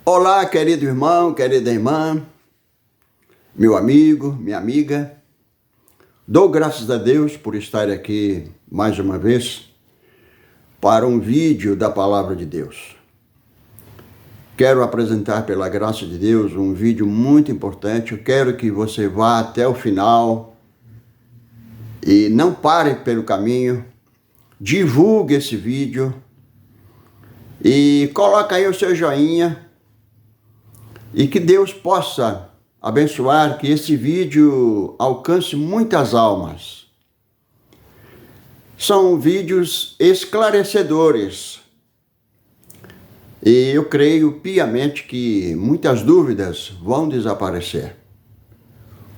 Olá, querido irmão, querida irmã, meu amigo, minha amiga. Dou graças a Deus por estar aqui mais uma vez para um vídeo da Palavra de Deus. Quero apresentar, pela graça de Deus, um vídeo muito importante. Eu quero que você vá até o final e não pare pelo caminho. Divulgue esse vídeo e coloque aí o seu joinha. E que Deus possa abençoar, que esse vídeo alcance muitas almas. São vídeos esclarecedores. E eu creio piamente que muitas dúvidas vão desaparecer.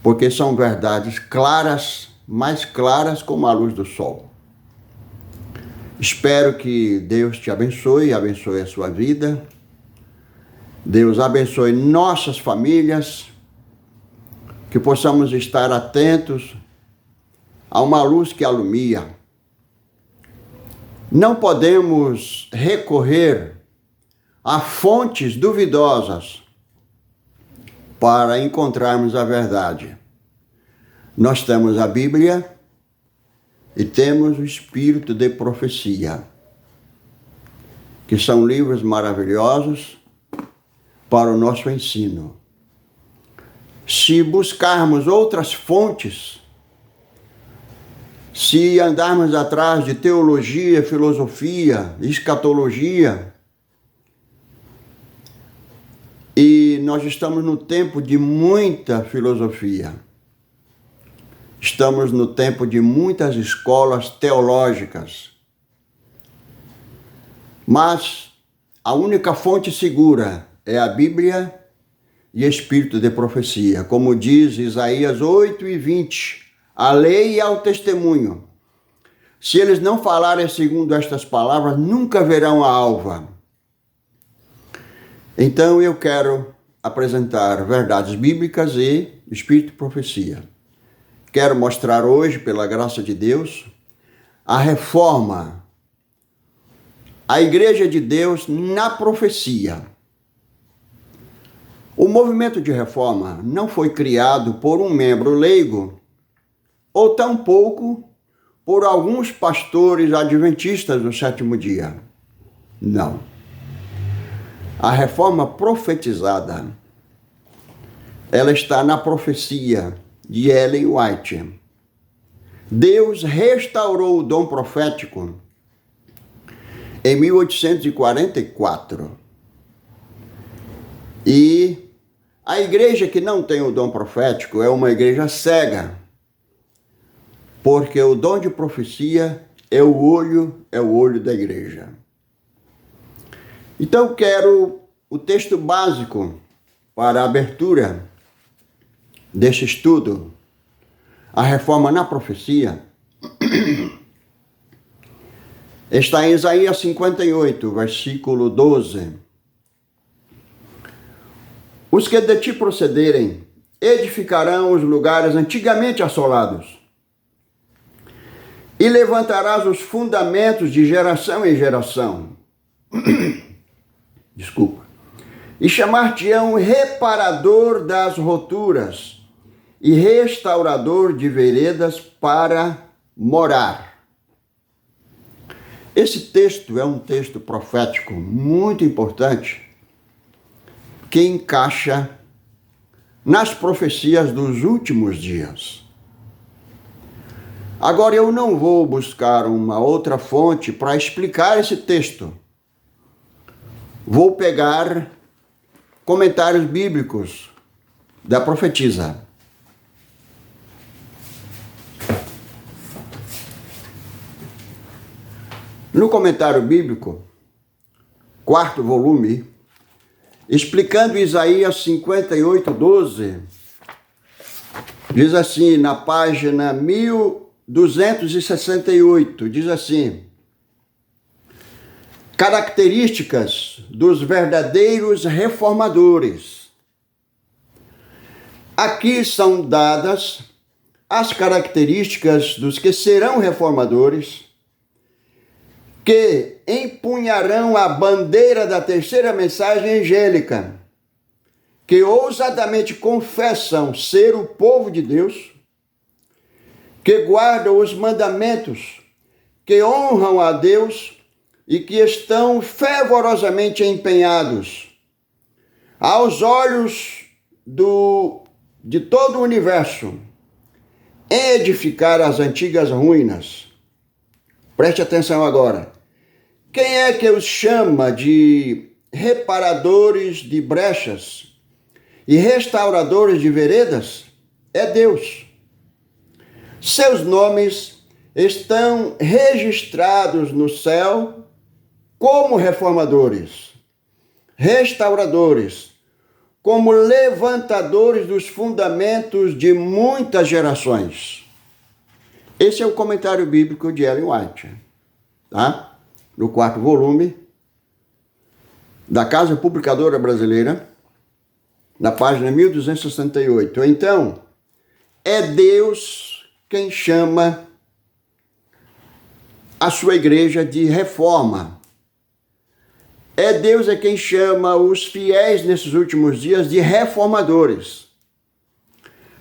Porque são verdades claras, mais claras como a luz do sol. Espero que Deus te abençoe a sua vida. Deus abençoe nossas famílias, que possamos estar atentos a uma luz que alumia. Não podemos recorrer a fontes duvidosas para encontrarmos a verdade. Nós temos a Bíblia e temos o Espírito de Profecia, que são livros maravilhosos para o nosso ensino. Se buscarmos outras fontes, se andarmos atrás de teologia, filosofia, escatologia, e nós estamos no tempo de muita filosofia, estamos no tempo de muitas escolas teológicas, mas a única fonte segura é a Bíblia e Espírito de Profecia. Como diz Isaías 8:20, a lei e ao testemunho. Se eles não falarem segundo estas palavras, nunca verão a alva. Então eu quero apresentar verdades bíblicas e Espírito de Profecia. Quero mostrar hoje, pela graça de Deus, a reforma, a Igreja de Deus na profecia. O movimento de reforma não foi criado por um membro leigo ou tampouco por alguns pastores adventistas do sétimo dia. Não. A reforma profetizada, ela está na profecia de Ellen White. Deus restaurou o dom profético em 1844. E a igreja que não tem o dom profético é uma igreja cega, porque o dom de profecia é o olho da igreja. Então quero o texto básico para a abertura deste estudo, a reforma na profecia. Está em Isaías 58, versículo 12. Os que de ti procederem edificarão os lugares antigamente assolados, e levantarás os fundamentos de geração em geração. E chamar-te-ão reparador das roturas e restaurador de veredas para morar. Esse texto é um texto profético muito importante, que encaixa nas profecias dos últimos dias. Agora eu não vou buscar uma outra fonte para explicar esse texto. Vou pegar comentários bíblicos da profetisa. No comentário bíblico, 4º volume, explicando Isaías 58:12, diz assim, na página 1268, diz assim: características dos verdadeiros reformadores. Aqui são dadas as características dos que serão reformadores que empunharão a bandeira da terceira mensagem angélica, que ousadamente confessam ser o povo de Deus, que guardam os mandamentos, que honram a Deus e que estão fervorosamente empenhados aos olhos de todo o universo em edificar as antigas ruínas. Preste atenção agora. Quem é que os chama de reparadores de brechas e restauradores de veredas? É Deus. Seus nomes estão registrados no céu como reformadores, restauradores, como levantadores dos fundamentos de muitas gerações. Esse é o comentário bíblico de Ellen White, tá? No 4º volume da Casa Publicadora Brasileira, na página 1268. Então, é Deus quem chama a sua igreja de reforma. É Deus quem chama os fiéis nesses últimos dias de reformadores.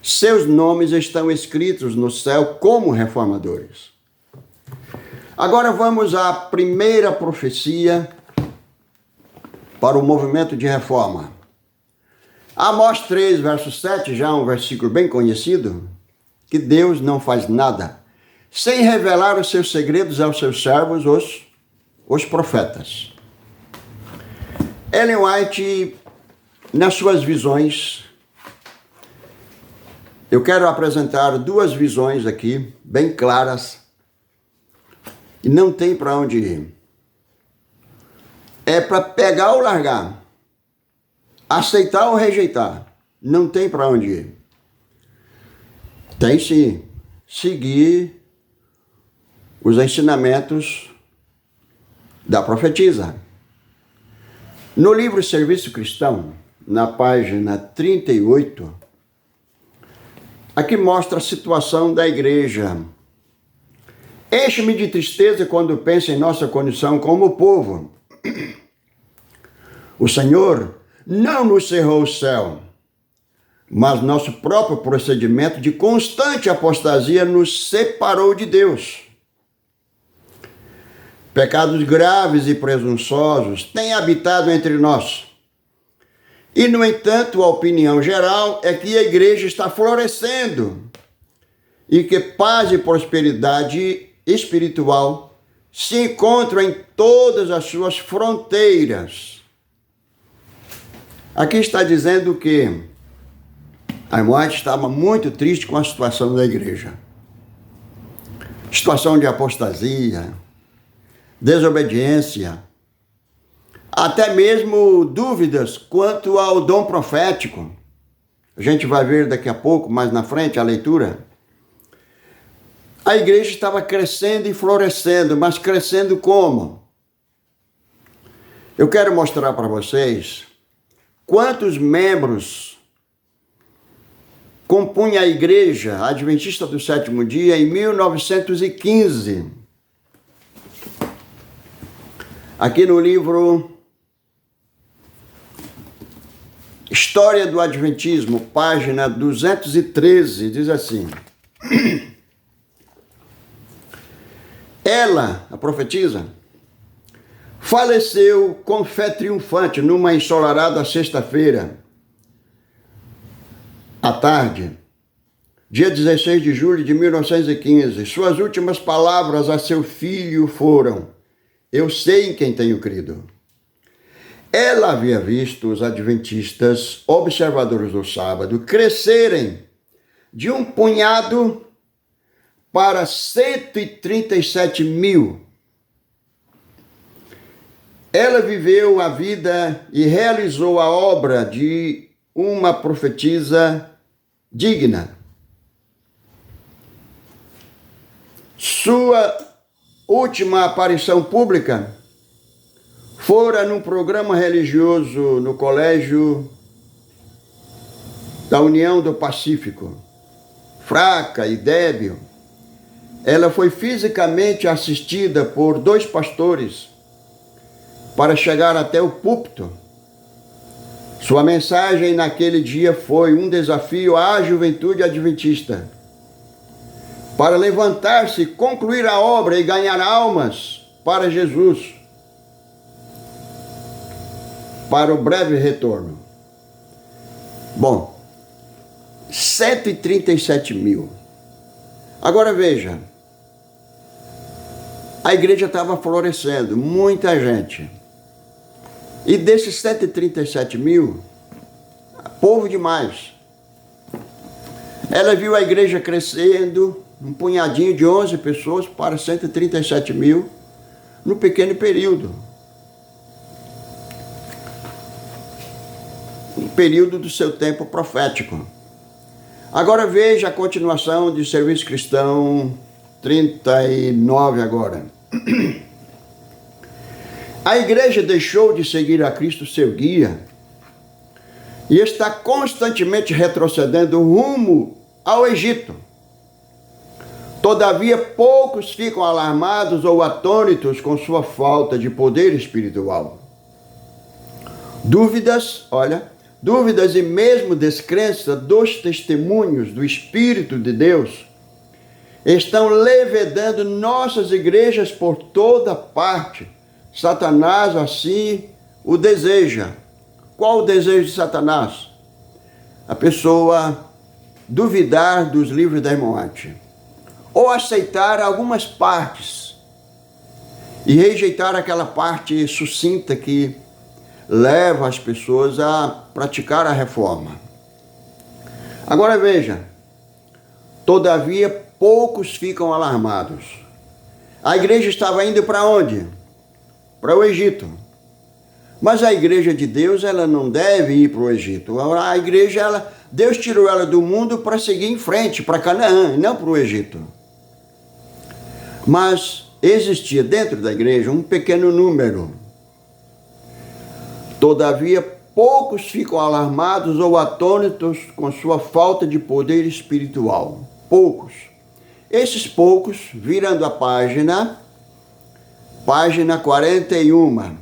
Seus nomes estão escritos no céu como reformadores. Agora vamos à primeira profecia para o movimento de reforma. Amós 3, verso 7, já um versículo bem conhecido, que Deus não faz nada sem revelar os seus segredos aos seus servos, os profetas. Ellen White, nas suas visões, eu quero apresentar duas visões aqui, bem claras, e não tem para onde ir. É para pegar ou largar, aceitar ou rejeitar, não tem para onde ir. Tem sim, seguir os ensinamentos da profetisa. No livro Serviço Cristão, na página 38, aqui mostra a situação da igreja. Enche-me de tristeza quando penso em nossa condição como povo. O Senhor não nos cerrou o céu, mas nosso próprio procedimento de constante apostasia nos separou de Deus. Pecados graves e presunçosos têm habitado entre nós. E, no entanto, a opinião geral é que a igreja está florescendo e que paz e prosperidade espiritual se encontram em todas as suas fronteiras. Aqui está dizendo que a White estava muito triste com a situação da igreja. Situação de apostasia, desobediência, até mesmo dúvidas quanto ao dom profético. A gente vai ver daqui a pouco, mais na frente, a leitura. A igreja estava crescendo e florescendo, mas crescendo como? Eu quero mostrar para vocês quantos membros compunha a Igreja Adventista do Sétimo Dia em 1915. Aqui no livro História do Adventismo, página 213, diz assim: ela, a profetisa, faleceu com fé triunfante numa ensolarada sexta-feira à tarde, dia 16 de julho de 1915. Suas últimas palavras a seu filho foram: eu sei em quem tenho crido. Ela havia visto os adventistas, observadores do sábado, crescerem de um punhado para 137 mil. Ela viveu a vida e realizou a obra de uma profetisa digna. Sua última aparição pública fora num programa religioso no Colégio da União do Pacífico. Fraca e débil, ela foi fisicamente assistida por 2 pastores para chegar até o púlpito. Sua mensagem naquele dia foi um desafio à juventude adventista para levantar-se, concluir a obra e ganhar almas para Jesus, para o breve retorno. Bom, 137 mil. Agora veja, a igreja estava florescendo, muita gente. E desses 137 mil, povo demais. Ela viu a igreja crescendo, um punhadinho de 11 pessoas para 137 mil, no pequeno período. Um período do seu tempo profético. Agora veja a continuação de Serviço Cristão 39 agora. A igreja deixou de seguir a Cristo, seu guia, e está constantemente retrocedendo rumo ao Egito. Todavia, poucos ficam alarmados ou atônitos com sua falta de poder espiritual. Dúvidas e mesmo descrença dos testemunhos do Espírito de Deus estão levedando nossas igrejas por toda parte. Satanás assim o deseja. Qual o desejo de Satanás? A pessoa duvidar dos livros da irmã White, ou aceitar algumas partes e rejeitar aquela parte sucinta que leva as pessoas a praticar a reforma. Agora veja, todavia poucos ficam alarmados. A igreja estava indo para onde? Para o Egito. Mas a igreja de Deus, ela não deve ir para o Egito. A igreja, Deus tirou ela do mundo para seguir em frente, para Canaã, não para o Egito. Mas existia dentro da igreja um pequeno número. Todavia, poucos ficam alarmados ou atônitos com sua falta de poder espiritual. Poucos. Esses poucos, virando a página 41.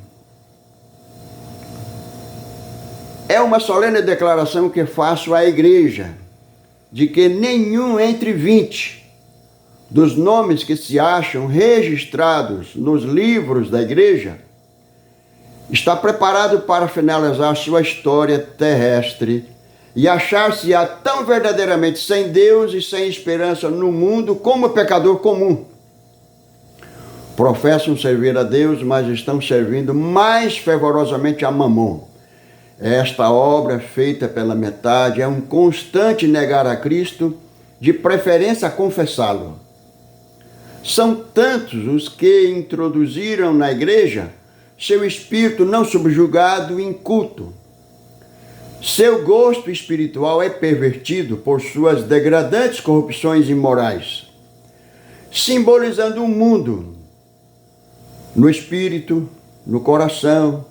É uma solene declaração que faço à igreja, de que nenhum entre 20 dos nomes que se acham registrados nos livros da igreja está preparado para finalizar sua história terrestre e achar-se-á tão verdadeiramente sem Deus e sem esperança no mundo como pecador comum. Professam servir a Deus, mas estão servindo mais fervorosamente a Mamon. Esta obra, feita pela metade, é um constante negar a Cristo, de preferência a confessá-lo. São tantos os que introduziram na igreja seu espírito não subjugado e inculto. Seu gosto espiritual é pervertido por suas degradantes corrupções imorais, simbolizando o mundo no espírito, no coração,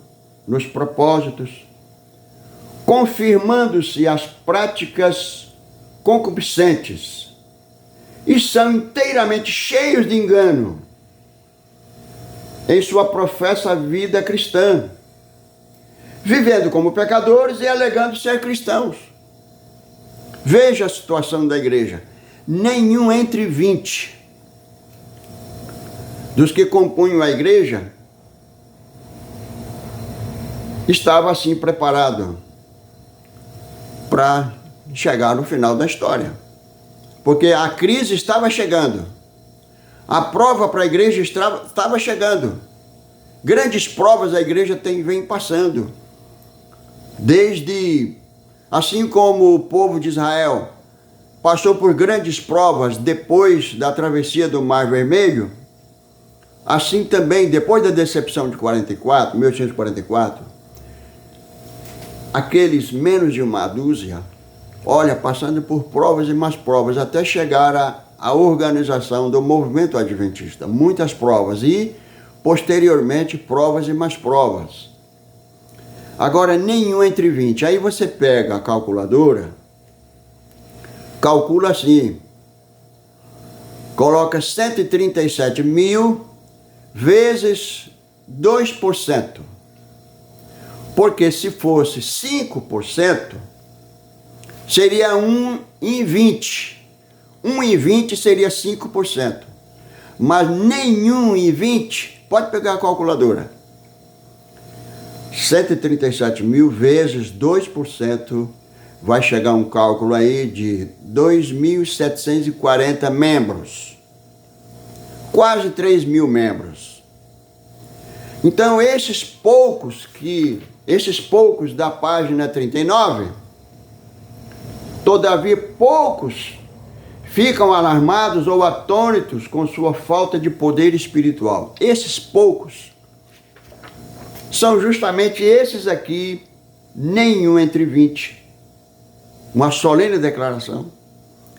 nos propósitos, confirmando-se as práticas concupiscentes, e são inteiramente cheios de engano em sua professa vida cristã, vivendo como pecadores e alegando ser cristãos. Veja a situação da igreja. Nenhum entre 20 dos que compunham a igreja estava assim preparado para chegar no final da história. Porque a crise estava chegando. A prova para a igreja estava chegando. Grandes provas a igreja vem passando. Assim como o povo de Israel passou por grandes provas depois da travessia do Mar Vermelho, assim também, depois da decepção de 1844, aqueles menos de uma dúzia, passando por provas e mais provas, até chegar à organização do movimento adventista. Muitas provas e, posteriormente, provas e mais provas. Agora, nenhum entre 20. Aí você pega a calculadora, calcula assim, coloca 137 mil vezes 2%. Porque se fosse 5%, seria 1 em 20. 1 em 20 seria 5%. Mas nenhum em 20, pode pegar a calculadora. 137 mil vezes 2% vai chegar a um cálculo aí de 2.740 membros. Quase 3 mil membros. Então esses poucos da página 39, todavia poucos ficam alarmados ou atônitos com sua falta de poder espiritual. Esses poucos são justamente esses aqui, nenhum entre 20. Uma solene declaração,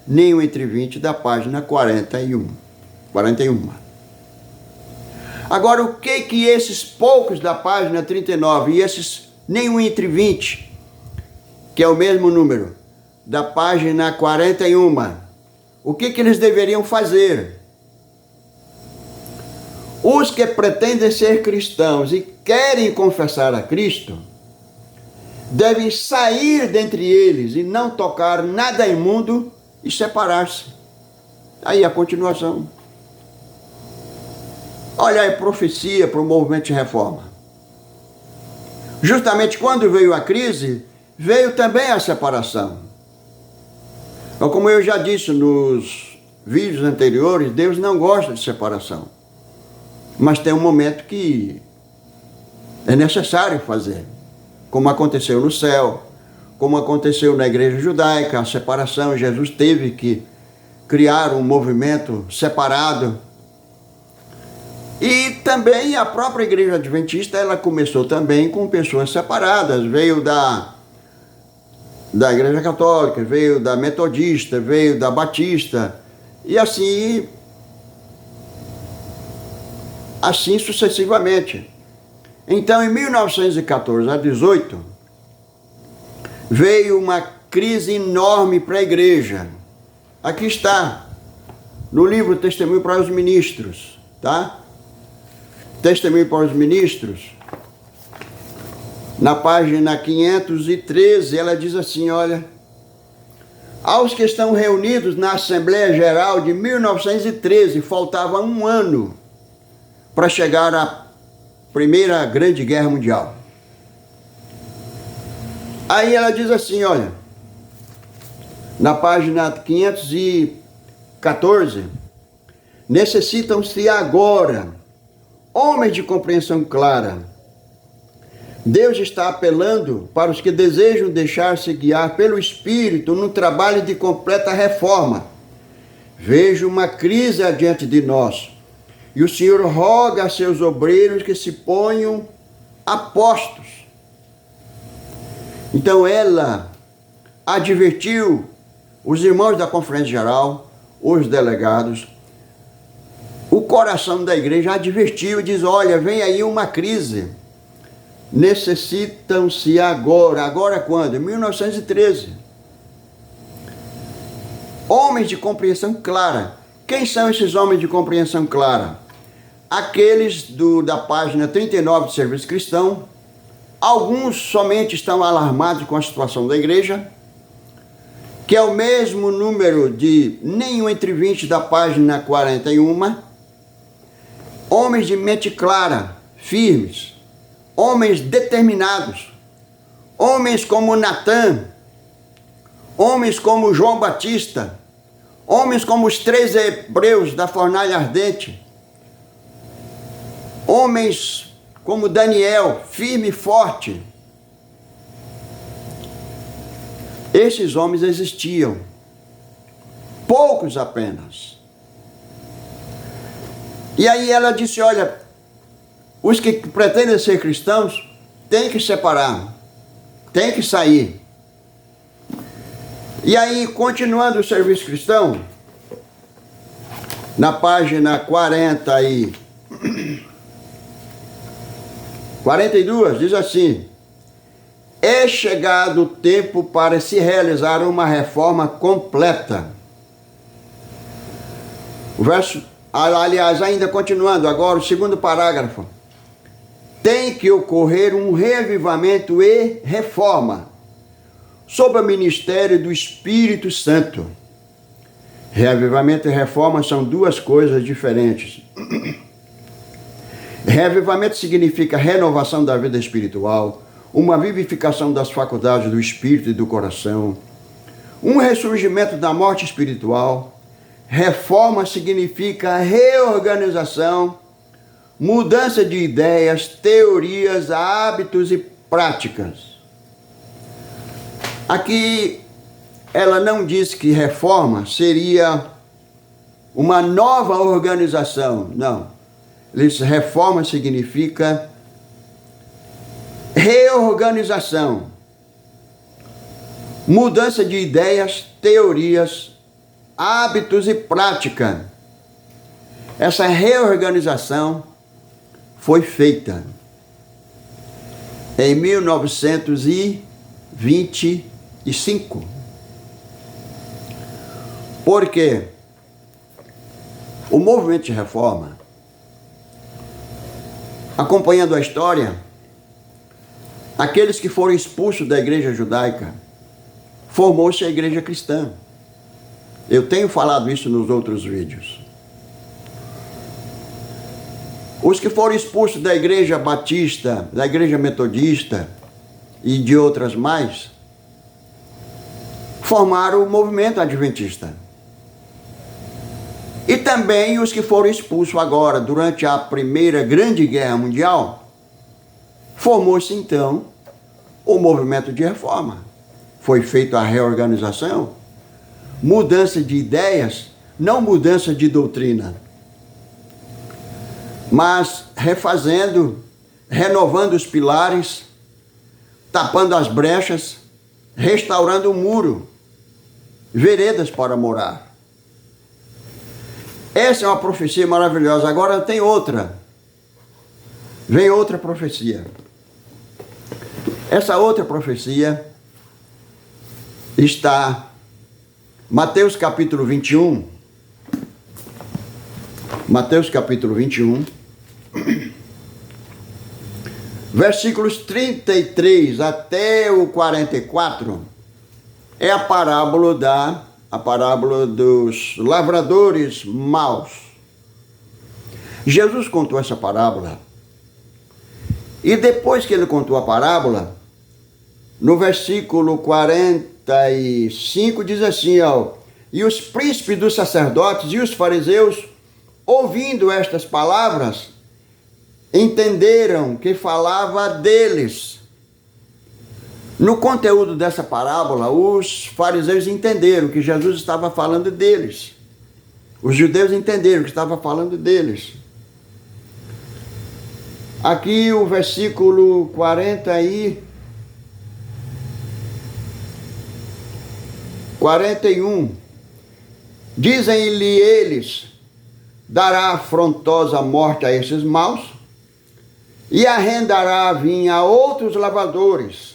nenhum entre 20 da página 41. Agora, o que esses poucos da página 39 e esses nenhum entre 20, que é o mesmo número, da página 41, o que eles deveriam fazer? Os que pretendem ser cristãos e querem confessar a Cristo, devem sair dentre eles e não tocar nada imundo e separar-se. Aí a continuação. Olha aí, profecia para o movimento de reforma. Justamente quando veio a crise, veio também a separação. Então, como eu já disse nos vídeos anteriores, Deus não gosta de separação. Mas tem um momento que é necessário fazer. Como aconteceu no céu, como aconteceu na igreja judaica, a separação, Jesus teve que criar um movimento separado. E também a própria igreja adventista, ela começou também com pessoas separadas, veio da igreja católica, veio da metodista, veio da batista, e assim sucessivamente. Então, em 1914 a 18, veio uma crise enorme para a igreja. Aqui está, no livro Testemunho para os Ministros, tá? Testemunho para os Ministros, na página 513, ela diz assim, olha, aos que estão reunidos na Assembleia Geral de 1913, faltava um ano para chegar à Primeira Grande Guerra Mundial. Aí ela diz assim, olha, na página 514, necessitam-se agora homens de compreensão clara. Deus está apelando para os que desejam deixar-se guiar pelo Espírito no trabalho de completa reforma. Vejo uma crise adiante de nós. E o Senhor roga a seus obreiros que se ponham a postos. Então ela advertiu os irmãos da Conferência Geral, os delegados, o coração da igreja advertiu e diz, olha, vem aí uma crise. Necessitam-se agora. Agora quando? Em 1913. Homens de compreensão clara. Quem são esses homens de compreensão clara? Aqueles da página 39 do Serviço Cristão. Alguns somente estão alarmados com a situação da igreja, que é o mesmo número de nenhum entre 20 da página 41. Homens de mente clara, firmes, homens determinados, homens como Natã, homens como João Batista, homens como os 3 hebreus da fornalha ardente, homens como Daniel, firme e forte. Esses homens existiam, poucos apenas. E aí ela disse, olha, os que pretendem ser cristãos têm que separar, têm que sair. E aí, continuando o serviço cristão, na página 42, diz assim, é chegado o tempo para se realizar uma reforma completa. aliás, ainda continuando agora, o segundo parágrafo. Tem que ocorrer um reavivamento e reforma sob o ministério do Espírito Santo. Reavivamento e reforma são duas coisas diferentes. Reavivamento significa renovação da vida espiritual, uma vivificação das faculdades do espírito e do coração, um ressurgimento da morte espiritual. Reforma significa reorganização, mudança de ideias, teorias, hábitos e práticas. Aqui ela não diz que reforma seria uma nova organização, não. Reforma significa reorganização, mudança de ideias, teorias, hábitos e prática. Essa reorganização foi feita em 1925. Por quê? O movimento de reforma, acompanhando a história, aqueles que foram expulsos da igreja judaica, formou-se a igreja cristã. Eu tenho falado isso nos outros vídeos. Os que foram expulsos da igreja batista, da igreja metodista e de outras mais, formaram o movimento adventista. E também os que foram expulsos agora, durante a Primeira Grande Guerra Mundial, formou-se então o movimento de reforma. Foi feita a reorganização, mudança de ideias, não mudança de doutrina, mas refazendo, renovando os pilares, tapando as brechas, restaurando o muro, veredas para morar. Essa é uma profecia maravilhosa. Agora tem outra. Vem outra profecia. Essa outra profecia está Mateus capítulo 21. Mateus capítulo 21. Versículos 33 até o 44 é a parábola dos lavradores maus. Jesus contou essa parábola e depois que ele contou a parábola, no versículo 45 diz assim, e os príncipes dos sacerdotes e os fariseus, ouvindo estas palavras, entenderam que falava deles. No conteúdo dessa parábola, os fariseus entenderam que Jesus estava falando deles. Os judeus entenderam que estava falando deles. Aqui o versículo 41. Dizem-lhe eles, dará afrontosa morte a esses maus e arrendará a vinha a outros lavradores,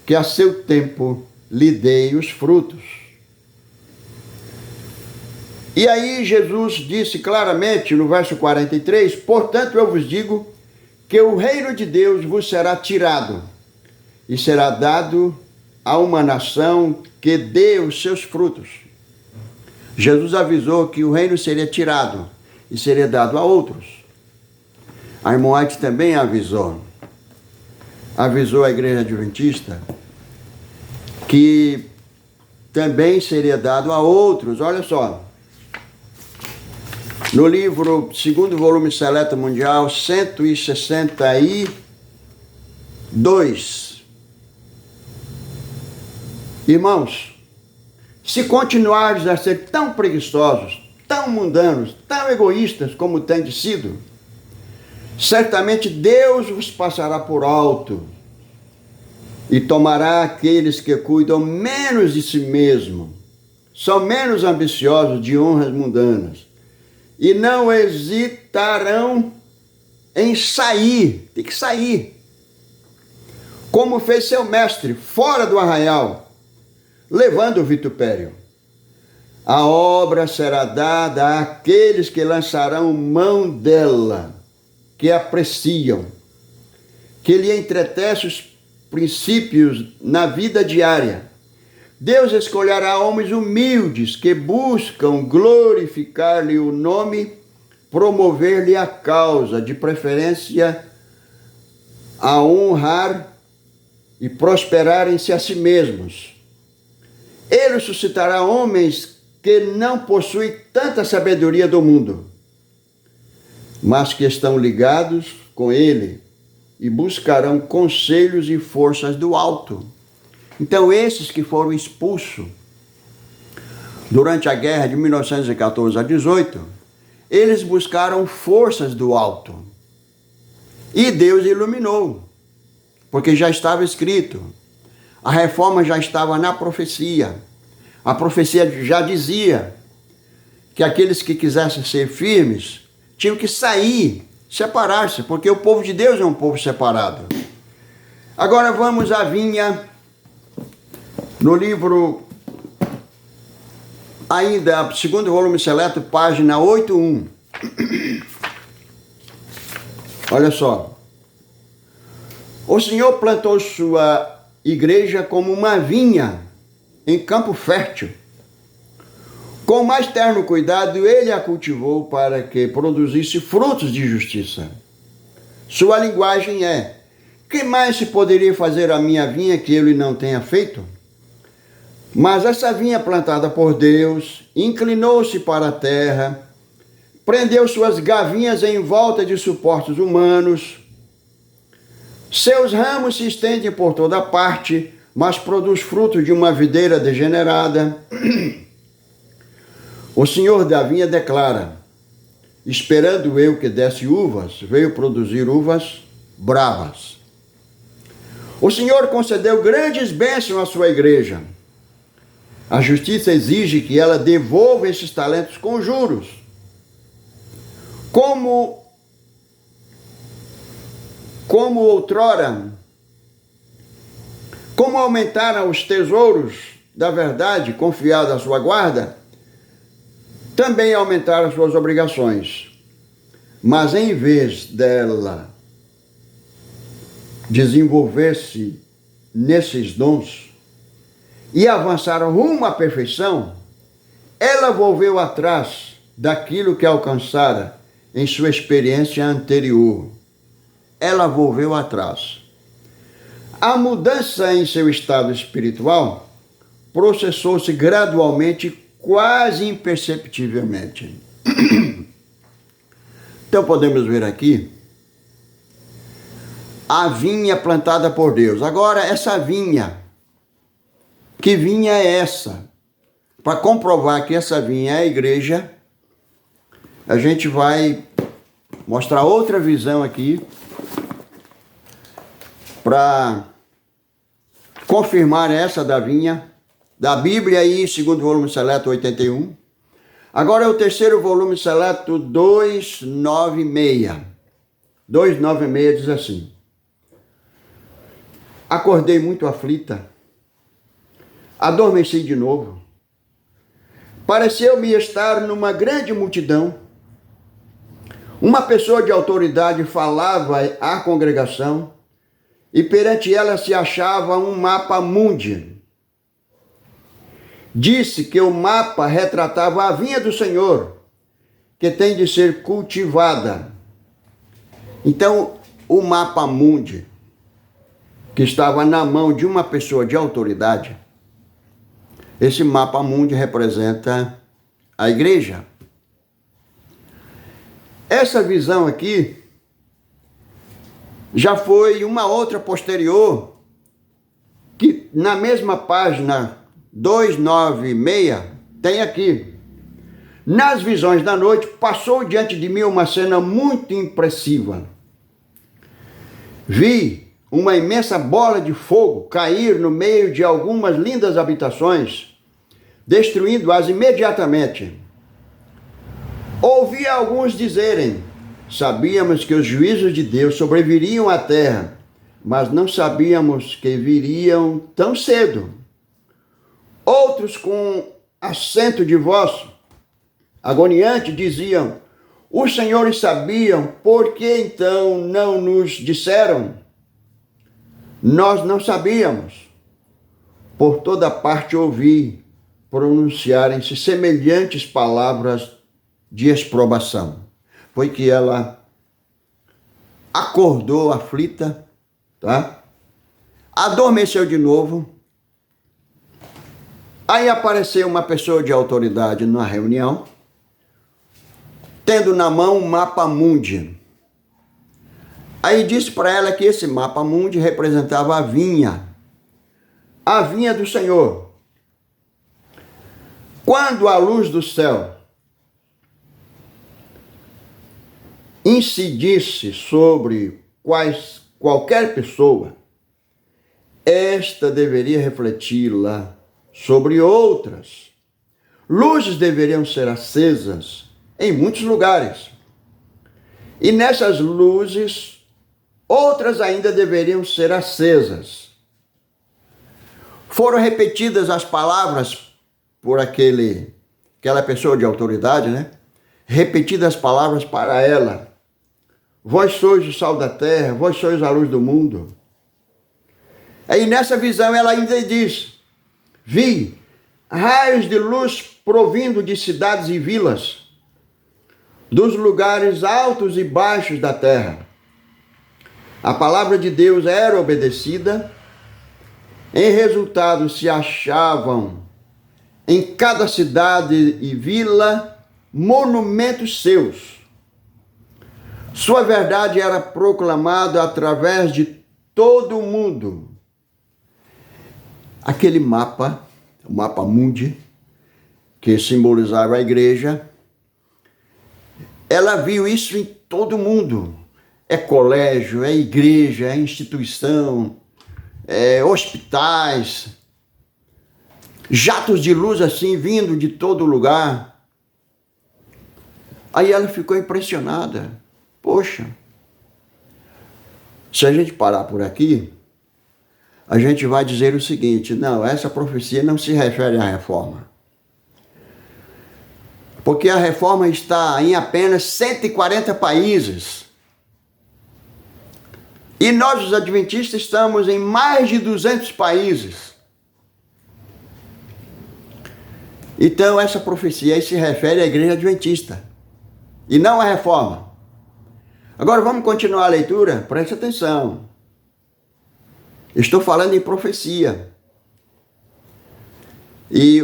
que a seu tempo lhe dei os frutos. E aí Jesus disse claramente no verso 43, portanto eu vos digo que o reino de Deus vos será tirado e será dado a uma nação que dê os seus frutos. Jesus avisou que o reino seria tirado e seria dado a outros. A irmã White também avisou a igreja adventista que também seria dado a outros. Olha só, no livro, segundo volume Seleta Mundial, 162. Irmãos, se continuares a ser tão preguiçosos, tão mundanos, tão egoístas como tendes sido, certamente Deus vos passará por alto e tomará aqueles que cuidam menos de si mesmo, são menos ambiciosos de honras mundanas, e não hesitarão em sair, tem que sair, como fez seu mestre, fora do arraial, levando o vitupério. a obra será dada àqueles que lançarão mão dela, que apreciam, que lhe entretece os princípios na vida diária. Deus escolherá homens humildes que buscam glorificar-lhe o nome, promover-lhe a causa, de preferência a honrar e prosperarem-se a si mesmos. Ele suscitará homens que não possuem tanta sabedoria do mundo, mas que estão ligados com ele e buscarão conselhos e forças do alto. Então, esses que foram expulsos durante a guerra de 1914 a 18, eles buscaram forças do alto. E Deus iluminou, porque já estava escrito. A reforma já estava na profecia. A profecia já dizia que aqueles que quisessem ser firmes tinham que sair, separar-se, porque o povo de Deus é um povo separado. Agora vamos à vinha, no livro, ainda, segundo volume seleto, página 81. Olha só. O Senhor plantou sua igreja como uma vinha em campo fértil. Com mais terno cuidado, ele a cultivou para que produzisse frutos de justiça. Sua linguagem é: que mais se poderia fazer a minha vinha que ele não tenha feito? Mas essa vinha plantada por Deus inclinou-se para a terra, prendeu suas gavinhas em volta de suportes humanos. Seus ramos se estendem por toda parte, mas produz fruto de uma videira degenerada. O Senhor da vinha declara: esperando eu que desse uvas, veio produzir uvas bravas. O Senhor concedeu grandes bênçãos à sua igreja. A justiça exige que ela devolva esses talentos com juros. Como outrora, como aumentaram os tesouros da verdade confiados à sua guarda, também aumentaram as suas obrigações. Mas em vez dela desenvolver-se nesses dons e avançar rumo à perfeição, ela volveu atrás daquilo que alcançara em sua experiência anterior. Ela volveu atrás. A mudança em seu estado espiritual processou-se gradualmente, quase imperceptivelmente. Então podemos ver aqui a vinha plantada por Deus. Agora, essa vinha, que vinha é essa? Para comprovar que essa vinha é a igreja, a gente vai mostrar outra visão aqui para confirmar essa da vinha, da Bíblia aí, segundo volume seleto 81. Agora é o terceiro volume seleto 296. 296 diz assim: acordei muito aflita, adormeci de novo. Pareceu-me estar numa grande multidão. Uma pessoa de autoridade falava à congregação e perante ela se achava um mapa mundi. Disse que o mapa retratava a vinha do Senhor, que tem de ser cultivada. Então, o mapa mundi, que estava na mão de uma pessoa de autoridade, esse mapa mundi representa a igreja. Essa visão aqui já foi uma outra posterior, que na mesma página 296 tem aqui: nas visões da noite passou diante de mim uma cena muito impressiva. Vi uma imensa bola de fogo cair no meio de algumas lindas habitações, destruindo-as imediatamente. Ouvi alguns dizerem: sabíamos que os juízos de Deus sobreviriam à terra, mas não sabíamos que viriam tão cedo. Outros, com assento de vós, agoniante, diziam: os senhores sabiam, por que então não nos disseram? Nós não sabíamos. Por toda parte ouvi pronunciarem-se semelhantes palavras de exprobação. Foi que ela acordou aflita, tá? Adormeceu de novo. Aí apareceu uma pessoa de autoridade na reunião, tendo na mão um mapa mundi. Aí disse para ela que esse mapa mundi representava a vinha do Senhor. Quando a luz do céu incidisse sobre qualquer pessoa, esta deveria refleti-la sobre outras. Luzes deveriam ser acesas em muitos lugares. E nessas luzes, outras ainda deveriam ser acesas. Foram repetidas as palavras por aquela pessoa de autoridade, né? Repetidas as palavras para ela. Vós sois o sal da terra, vós sois a luz do mundo. Aí nessa visão ela ainda diz: vi raios de luz provindo de cidades e vilas, dos lugares altos e baixos da terra. A palavra de Deus era obedecida. Em resultado, se achavam em cada cidade e vila monumentos seus. Sua verdade era proclamada através de todo o mundo. Aquele mapa, o mapa mundi, que simbolizava a igreja, ela viu isso em todo mundo. É colégio, é igreja, é instituição, é hospitais, jatos de luz assim vindo de todo lugar. Aí ela ficou impressionada. Poxa, se a gente parar por aqui, a gente vai dizer o seguinte: não, essa profecia não se refere à reforma. Porque a reforma está em apenas 140 países. E nós, os adventistas, estamos em mais de 200 países. Então, essa profecia aí se refere à igreja adventista e não à reforma. Agora, vamos continuar a leitura? Preste atenção. Estou falando em profecia. E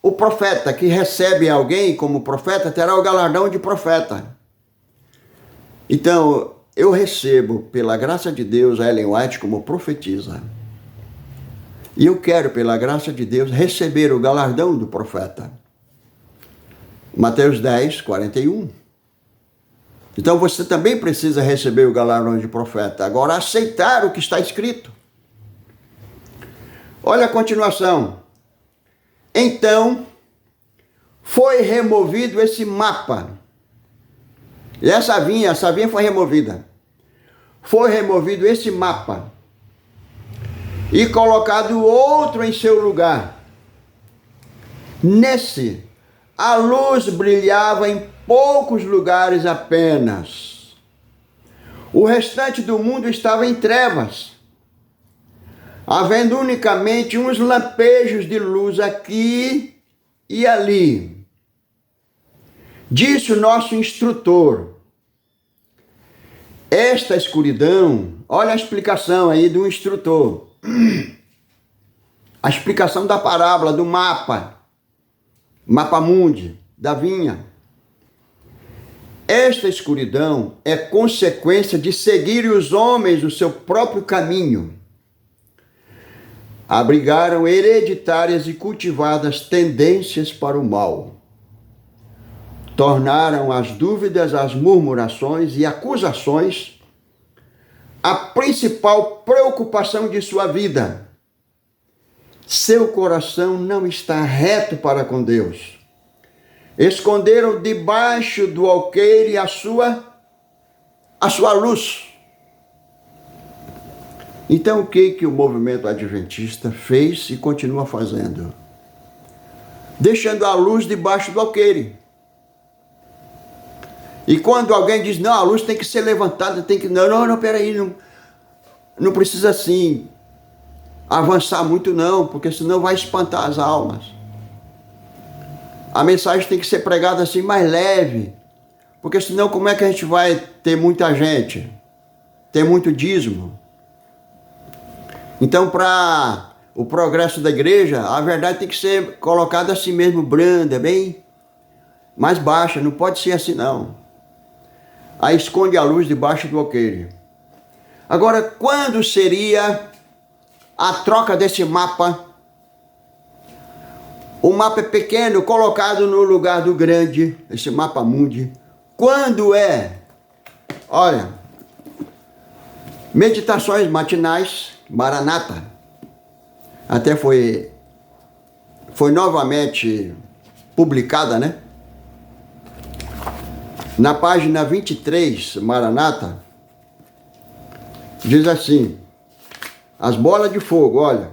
o profeta que recebe alguém como profeta terá o galardão de profeta. Então, eu recebo, pela graça de Deus, a Ellen White como profetisa. E eu quero, pela graça de Deus, receber o galardão do profeta. Mateus 10, 41. Então você também precisa receber o galardão de profeta. Agora, aceitar o que está escrito. Olha a continuação. Então, foi removido esse mapa. E essa vinha foi removida. Foi removido esse mapa e colocado outro em seu lugar. Nesse, a luz brilhava em poucos lugares apenas. O restante do mundo estava em trevas, havendo unicamente uns lampejos de luz aqui e ali. Disse o nosso instrutor: esta escuridão, olha a explicação aí do instrutor, a explicação da parábola, do mapa mundi, da vinha. Esta escuridão é consequência de seguirem os homens o seu próprio caminho. Abrigaram hereditárias e cultivadas tendências para o mal. Tornaram as dúvidas, as murmurações e acusações a principal preocupação de sua vida. Seu coração não está reto para com Deus. Esconderam debaixo do alqueire a sua luz. Então o que o movimento adventista fez e continua fazendo? deixando a luz debaixo do alqueire. E quando alguém diz, não, a luz tem que ser levantada, tem que... Não, peraí, não precisa assim avançar muito não, porque senão vai espantar as almas. A mensagem tem que ser pregada assim mais leve, porque senão como é que a gente vai ter muita gente? Ter muito dízimo? Então, para o progresso da igreja, a verdade tem que ser colocada assim mesmo, branda, bem mais baixa, não pode ser assim não. Aí esconde a luz debaixo do alqueire. Agora, quando seria a troca desse mapa? O mapa é pequeno, colocado no lugar do grande, esse mapa mundi. Quando é? Olha, meditações matinais, Maranata, até foi novamente publicada, né? Na página 23, Maranata, diz assim, as bolas de fogo, olha.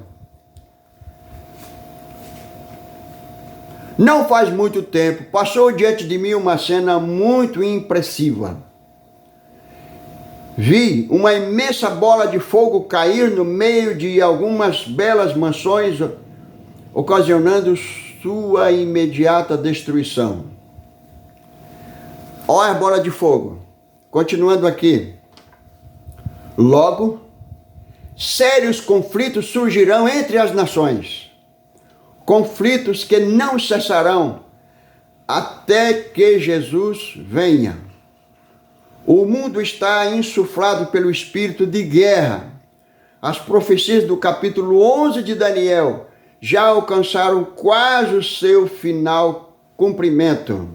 Não faz muito tempo, passou diante de mim uma cena muito impressiva. Vi uma imensa bola de fogo cair no meio de algumas belas mansões, ocasionando sua imediata destruição. Olha a bola de fogo. Continuando aqui. Logo, sérios conflitos surgirão entre as nações. Conflitos que não cessarão até que Jesus venha. O mundo está insuflado pelo espírito de guerra. As profecias do capítulo 11 de Daniel já alcançaram quase o seu final cumprimento.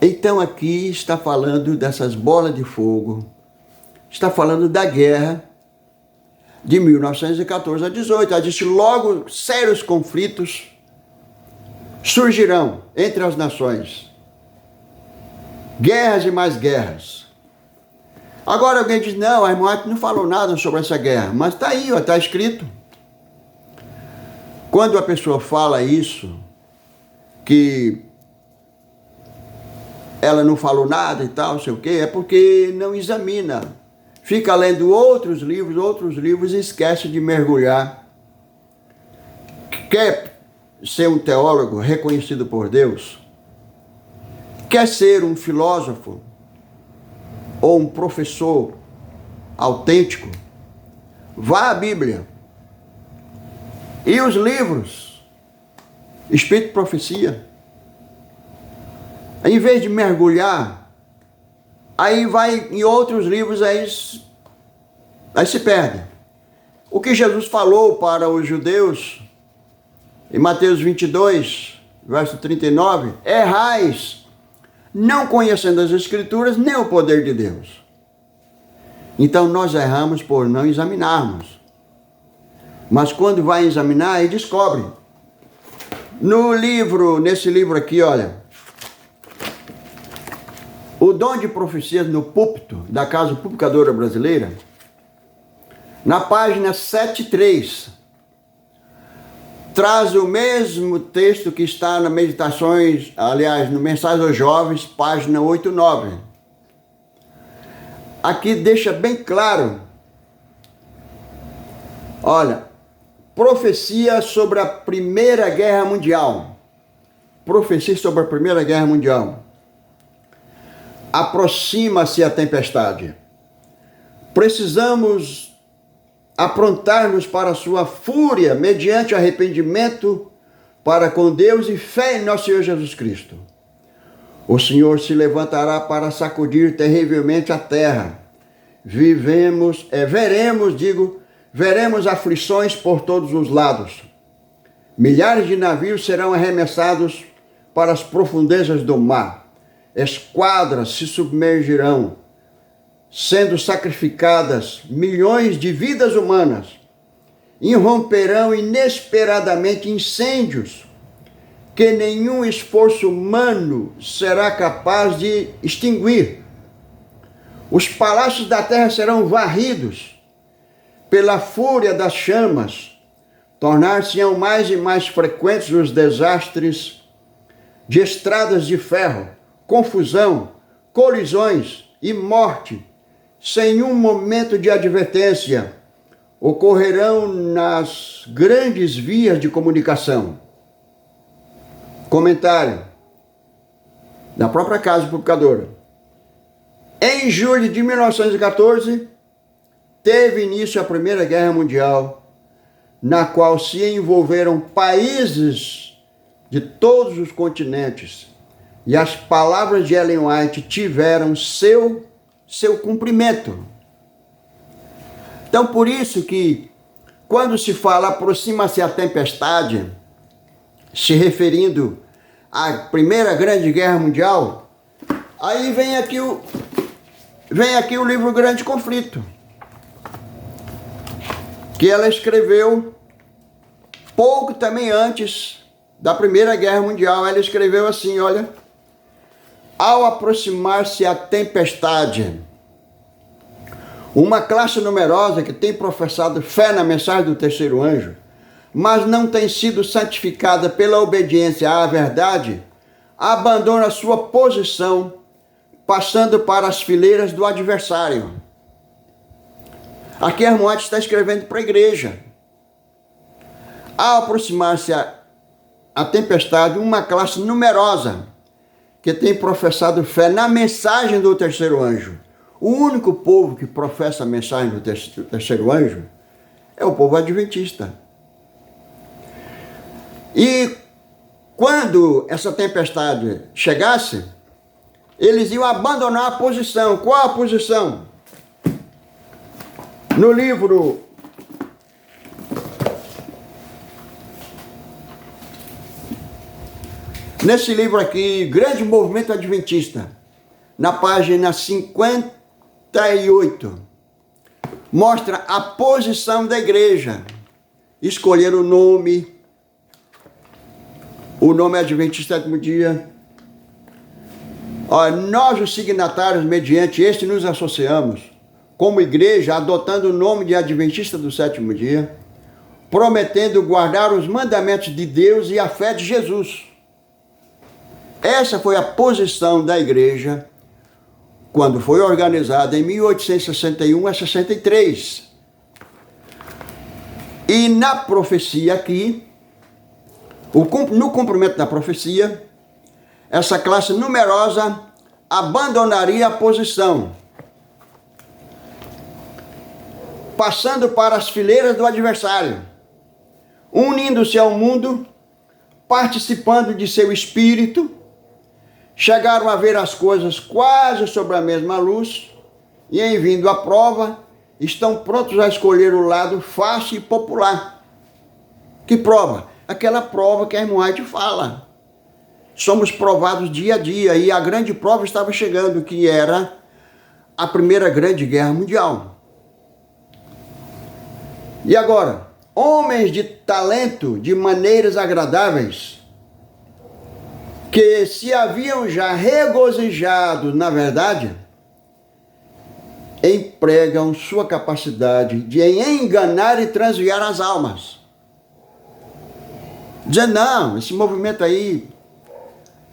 Então aqui está falando dessas bolas de fogo, está falando da guerra de 1914 a 18. Ela disse, logo sérios conflitos surgirão entre as nações. Guerras e mais guerras. Agora alguém diz, não, a irmã não falou nada sobre essa guerra, mas está aí, está escrito. Quando a pessoa fala isso, que ela não falou nada e tal, não sei o quê, é porque não examina. Fica lendo outros livros e esquece de mergulhar. Quer ser um teólogo reconhecido por Deus? Quer ser um filósofo? Ou um professor autêntico? Vá à Bíblia. E os livros? Espírito de Profecia. Em vez de mergulhar, aí vai em outros livros, aí se perde. O que Jesus falou para os judeus, em Mateus 22, verso 39, errais, não conhecendo as Escrituras, nem o poder de Deus. Então nós erramos por não examinarmos. Mas quando vai examinar, aí descobre. Nesse livro aqui, olha, O Dom de Profecias no Púlpito, da Casa Publicadora Brasileira, na página 73, traz o mesmo texto que está na Meditações, aliás, no Mensagem aos Jovens, página 89. Aqui deixa bem claro, olha, profecia sobre a Primeira Guerra Mundial. Profecia sobre a Primeira Guerra Mundial. Aproxima-se a tempestade. Precisamos aprontar-nos para a sua fúria, mediante arrependimento para com Deus e fé em nosso Senhor Jesus Cristo. O Senhor se levantará para sacudir terrivelmente a terra. Veremos aflições por todos os lados. Milhares de navios serão arremessados para as profundezas do mar. Esquadras se submergirão, sendo sacrificadas milhões de vidas humanas. Irromperão inesperadamente incêndios que nenhum esforço humano será capaz de extinguir. Os palácios da terra serão varridos pela fúria das chamas, tornar-se-ão mais e mais frequentes os desastres de estradas de ferro, confusão, colisões e morte, sem um momento de advertência, ocorrerão nas grandes vias de comunicação. Comentário da própria Casa Publicadora. Em julho de 1914, teve início a Primeira Guerra Mundial, na qual se envolveram países de todos os continentes, e as palavras de Ellen White tiveram seu cumprimento. Então, por isso que, quando se fala aproxima-se a tempestade, se referindo à Primeira Grande Guerra Mundial, aí vem aqui o livro Grande Conflito, que ela escreveu pouco também antes da Primeira Guerra Mundial. Ela escreveu assim, olha: ao aproximar-se a tempestade, uma classe numerosa que tem professado fé na mensagem do terceiro anjo, mas não tem sido santificada pela obediência à verdade, abandona sua posição, passando para as fileiras do adversário. Aqui Ellen White está escrevendo para a igreja. Ao aproximar-se a tempestade, uma classe numerosa que tem professado fé na mensagem do terceiro anjo. O único povo que professa a mensagem do terceiro anjo é o povo adventista. E quando essa tempestade chegasse, eles iam abandonar a posição. Qual a posição? No livro Nesse livro aqui, Grande Movimento Adventista, na página 58, mostra a posição da igreja. Escolher o nome Adventista Sétimo Dia. Nós, os signatários, mediante este, nos associamos como igreja, adotando o nome de Adventista do Sétimo Dia, prometendo guardar os mandamentos de Deus e a fé de Jesus. Essa foi a posição da igreja quando foi organizada em 1861 a 63. E na profecia aqui, no cumprimento da profecia, essa classe numerosa abandonaria a posição, passando para as fileiras do adversário, unindo-se ao mundo, participando de seu espírito, chegaram a ver as coisas quase sobre a mesma luz, e em vindo à prova, estão prontos a escolher o lado fácil e popular. Que prova? Aquela prova que a irmã White fala. Somos provados dia a dia, e a grande prova estava chegando, que era a Primeira Grande Guerra Mundial. E agora, homens de talento, de maneiras agradáveis, que se haviam já regozijado na verdade, empregam sua capacidade de enganar e transviar as almas. Dizendo, não, esse movimento aí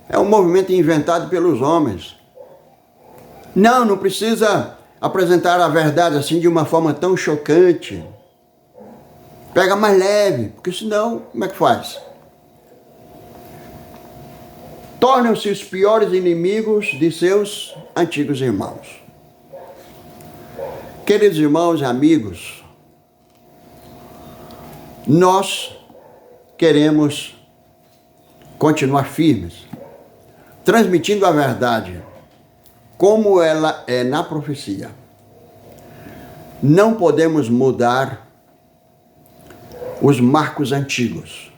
é um movimento inventado pelos homens. Não precisa apresentar a verdade assim de uma forma tão chocante. Pega mais leve, porque senão, como é que faz? Tornam-se os piores inimigos de seus antigos irmãos. Queridos irmãos e amigos, nós queremos continuar firmes, transmitindo a verdade como ela é na profecia. Não podemos mudar os marcos antigos.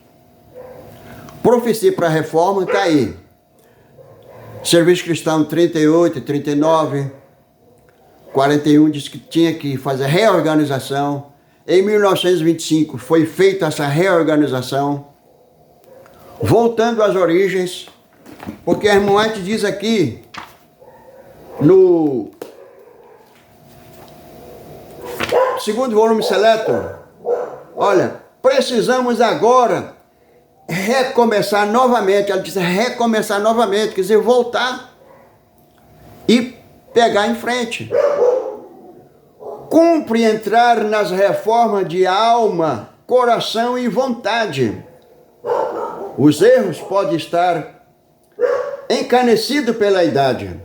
Profecia para a reforma está aí. Serviço Cristão 38, 39, 41 diz que tinha que fazer reorganização. Em 1925 foi feita essa reorganização, voltando às origens, porque a irmã White diz aqui, no segundo volume seleto, olha, precisamos agora recomeçar novamente. Ela disse recomeçar novamente, quer dizer, voltar e pegar em frente. Cumpre entrar nas reformas de alma, coração e vontade. Os erros podem estar encanecidos pela idade.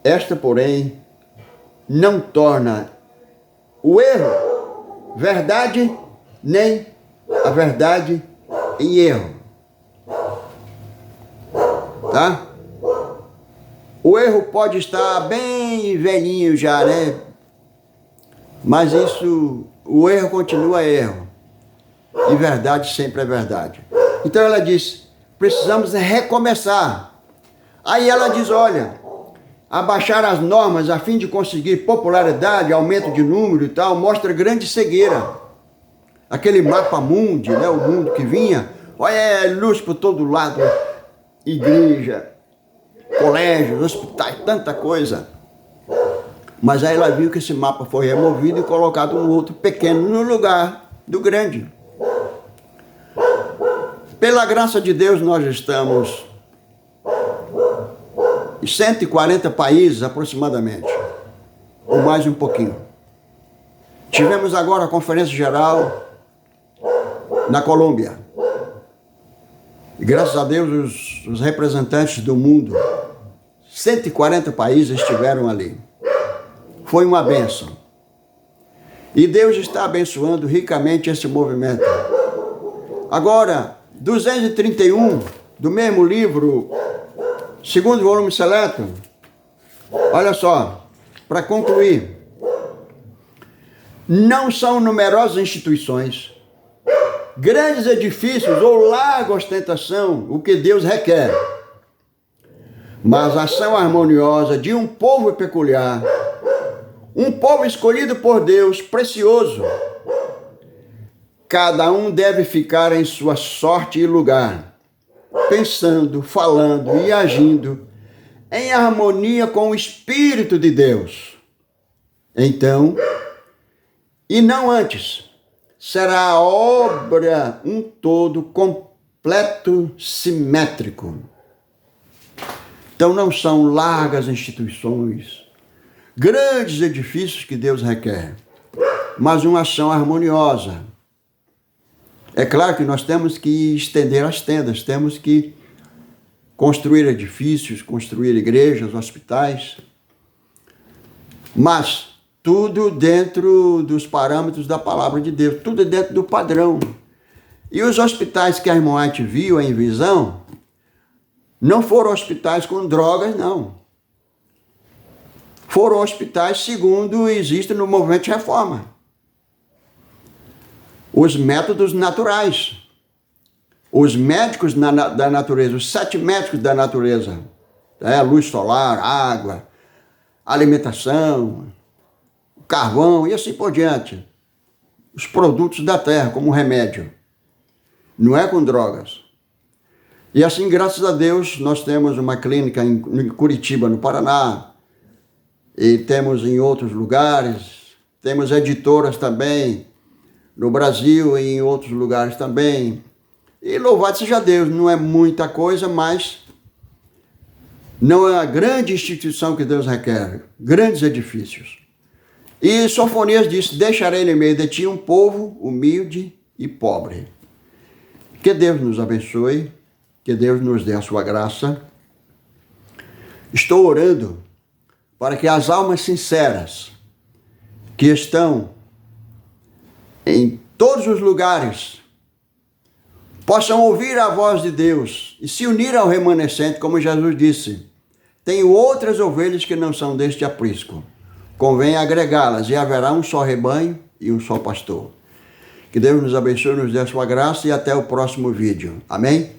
Esta, porém, não torna o erro verdade, nem a verdade em erro. Tá? O erro pode estar bem velhinho já, né? Mas o erro continua erro. E verdade sempre é verdade. Então ela disse, precisamos recomeçar. Aí ela diz, olha, abaixar as normas a fim de conseguir popularidade, aumento de número e tal, mostra grande cegueira. Aquele mapa mundi, né? O mundo que vinha, olha, luz por todo lado, igreja, colégios, hospitais, tanta coisa. Mas aí ela viu que esse mapa foi removido e colocado um outro pequeno no lugar do grande. Pela graça de Deus, nós estamos em 140 países aproximadamente, ou mais um pouquinho. Tivemos agora a conferência geral na Colômbia. E graças a Deus os representantes do mundo, 140 países estiveram ali. Foi uma bênção. E Deus está abençoando ricamente esse movimento. Agora, 231 do mesmo livro, segundo volume seleto, olha só, para concluir, não são numerosas instituições, grandes edifícios ou larga ostentação o que Deus requer, mas a ação harmoniosa de um povo peculiar, um povo escolhido por Deus, precioso. Cada um deve ficar em sua sorte e lugar, pensando, falando e agindo em harmonia com o Espírito de Deus. Então, e não antes, será a obra um todo completo, simétrico. Então não são largas instituições, grandes edifícios que Deus requer, mas uma ação harmoniosa. É claro que nós temos que estender as tendas, temos que construir edifícios, construir igrejas, hospitais, mas tudo dentro dos parâmetros da palavra de Deus, tudo dentro do padrão. E os hospitais que a irmã White viu em visão, não foram hospitais com drogas, não. Foram hospitais segundo existe no movimento de reforma. Os métodos naturais, os médicos da natureza, os 7 médicos da natureza, luz solar, água, alimentação, carvão e assim por diante. Os produtos da terra como remédio, não é com drogas. E assim, graças a Deus, nós temos uma clínica em Curitiba, no Paraná, e temos em outros lugares, temos editoras também, no Brasil e em outros lugares também. E louvado seja Deus, não é muita coisa, mas não é a grande instituição que Deus requer, grandes edifícios. E Sofonias disse, deixarei no meio de ti um povo humilde e pobre. Que Deus nos abençoe, que Deus nos dê a sua graça. Estou orando para que as almas sinceras que estão em todos os lugares possam ouvir a voz de Deus e se unir ao remanescente, como Jesus disse. Tenho outras ovelhas que não são deste aprisco. Convém agregá-las e haverá um só rebanho e um só pastor. Que Deus nos abençoe, nos dê a sua graça e até o próximo vídeo. Amém?